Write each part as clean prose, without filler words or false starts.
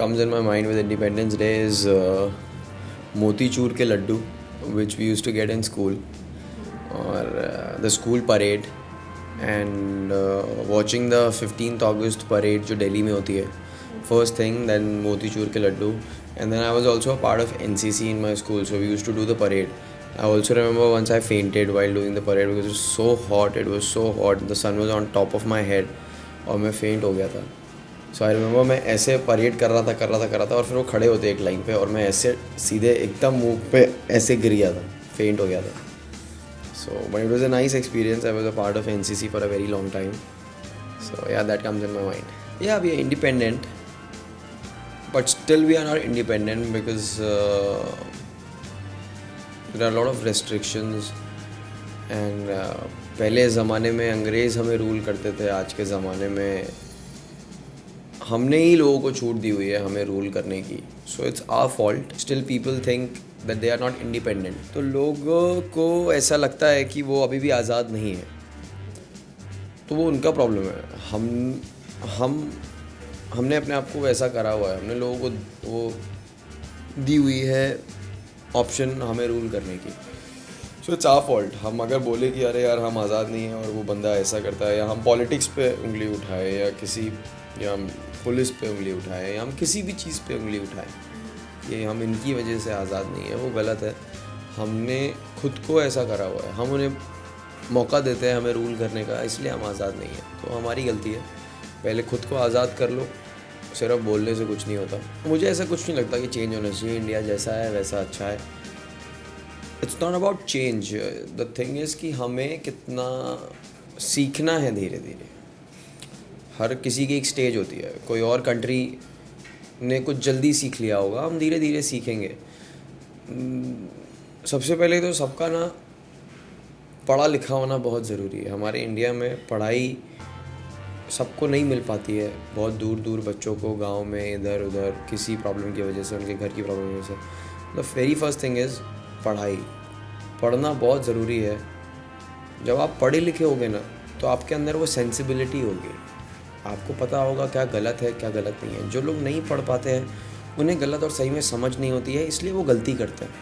comes in my mind with Independence Day is motichur ke laddu, which we used to get in school, or the school parade, and watching the 15th August parade जो दिल्ली में होती है. First thing, then motichur ke laddu, and then I was also a part of NCC in my school, so we used to do the parade. I also remember once I fainted while doing the parade because it was so hot. It was so hot. The sun was on top of my head, और मैं फेंट हो गया था. सो I remember मैं ऐसे parade कर रहा था और फिर वो खड़े होते एक लाइन पे और मैं ऐसे सीधे एकदम मुंह पे ऐसे गिर गया था, फेंट हो गया था. So but it was a nice experience. I was a part of NCC for a very long time. So yeah that comes in my mind. Yeah we are independent, but still we are not independent because there are lot of restrictions. And पहले ज़माने में अंग्रेज़ हमें rule करते थे, आज के ज़माने में हमने ही लोगों को छूट दी हुई है हमें रूल करने की. So it's our fault. Still people think that they are not independent. तो लोगों को ऐसा लगता है कि वो अभी भी आज़ाद नहीं है, तो वो उनका प्रॉब्लम है. हमने अपने आप को वैसा करा हुआ है. हमने लोगों को वो दी हुई है ऑप्शन हमें रूल करने की. So it's our fault. हम अगर बोले कि अरे यार हम आज़ाद नहीं हैं और वो बंदा ऐसा करता है, या हम पॉलिटिक्स पे उंगली उठाए, या हम पुलिस पे उंगली उठाए, या हम किसी भी चीज़ पे उंगली उठाए कि हम इनकी वजह से आज़ाद नहीं है, वो गलत है. हमने खुद को ऐसा करा हुआ है. हम उन्हें मौका देते हैं हमें रूल करने का, इसलिए हम आज़ाद नहीं हैं. तो हमारी गलती है. पहले खुद को आज़ाद कर लो. सिर्फ बोलने से कुछ नहीं होता. मुझे ऐसा कुछ नहीं लगता कि चेंज होना चाहिए. इंडिया जैसा है वैसा अच्छा है. It's not about change. The thing is कि हमें कितना सीखना है धीरे धीरे. हर किसी की एक स्टेज होती है. कोई और कंट्री ने कुछ जल्दी सीख लिया होगा, हम धीरे धीरे सीखेंगे. सबसे पहले तो सबका ना पढ़ा लिखा होना बहुत ज़रूरी है. हमारे इंडिया में पढ़ाई सबको नहीं मिल पाती है. बहुत दूर दूर बच्चों को गांव में इधर उधर किसी प्रॉब्लम की वजह से, उनके घर की प्रॉब्लम की वजह से. The very first thing is पढ़ाई. पढ़ना बहुत ज़रूरी है. जब आप पढ़े लिखे होगे ना, तो आपके अंदर वो सेंसिबिलिटी होगी. आपको पता होगा क्या गलत है क्या गलत नहीं है. जो लोग नहीं पढ़ पाते हैं उन्हें गलत और सही में समझ नहीं होती है, इसलिए वो गलती करते हैं.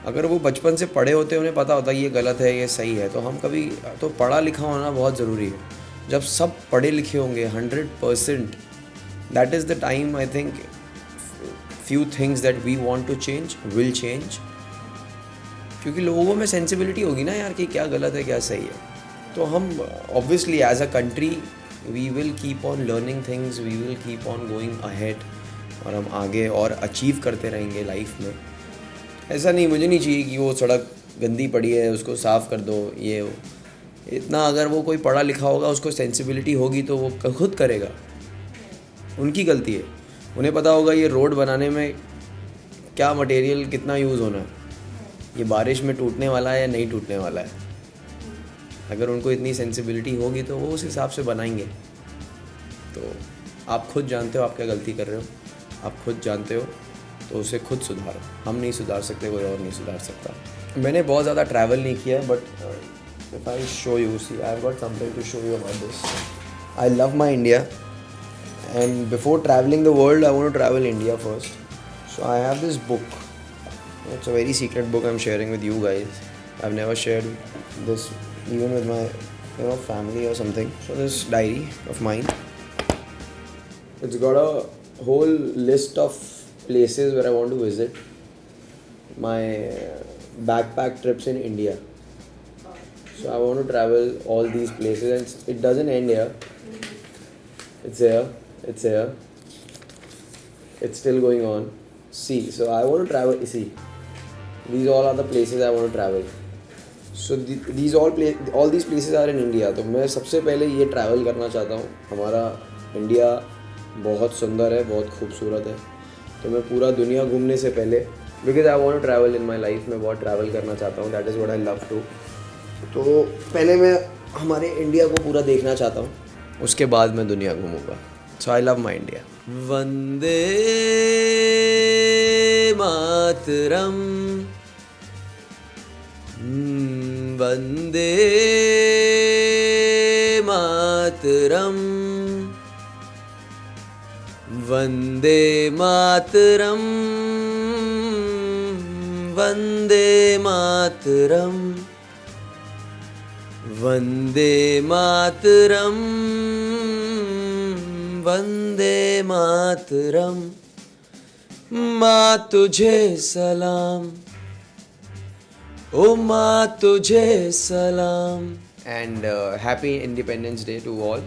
अगर वो बचपन से पढ़े होते, उन्हें पता होता है ये गलत है ये सही है, तो हम कभी तो पढ़ा लिखा होना बहुत ज़रूरी है. जब सब पढ़े लिखे होंगे 100%, that is the time I think few things that we want to change will change. क्योंकि लोगों में सेंसिबिलिटी होगी ना यार कि क्या गलत है क्या सही है. तो हम obviously as a country we will keep on learning things, we will keep on going ahead, और हम आगे और अचीव करते रहेंगे लाइफ में. ऐसा नहीं, मुझे नहीं चाहिए कि वो सड़क गंदी पड़ी है उसको साफ़ कर दो, ये वो. इतना अगर वो कोई पढ़ा लिखा होगा, उसको सेंसिबिलिटी होगी, तो वो खुद करेगा. उनकी गलती है. उन्हें पता होगा ये रोड बनाने में क्या मटेरियल कितना यूज़ होना है, ये बारिश में टूटने वाला है या नहीं टूटने वाला है. अगर उनको इतनी सेंसिबिलिटी होगी तो वो उस हिसाब से बनाएंगे. तो आप खुद जानते हो आप क्या गलती कर रहे हो. आप खुद जानते हो तो उसे खुद सुधारो. हम नहीं सुधार सकते, कोई और नहीं सुधार सकता. मैंने बहुत ज़्यादा ट्रैवल नहीं किया है, but if I show you, see I have got something to show you about this. I love my India, and before travelling the world I want to travel India first. So I have this book. It's a very secret book I'm sharing with you guys. I've never shared this even with my family or something. So this diary of mine, it's got a whole list of places where I want to visit. My backpack trips in India. So I want to travel all these places, and it doesn't end here. It's here. It's still going on. See, so I want to travel. See. These all are the places I want to travel. So all these places are in India. तो मैं सबसे पहले ये travel करना चाहता हूँ. हमारा India बहुत सुंदर है, बहुत खूबसूरत है. तो मैं पूरा दुनिया घूमने से पहले, because I want to travel in my life, मैं बहुत ट्रैवल करना चाहता हूँ. That is what I love to. तो पहले मैं हमारे इंडिया को पूरा देखना चाहता हूँ, उसके बाद मैं दुनिया घूमूँगा. सो आई love my India. Vande Mataram, Vande Mataram, Vande Mataram, Vande Mataram, Vande Mataram, Vande Mataram. माँ तुझे सलाम, ओ माँ तुझे सलाम। And happy independence day to all.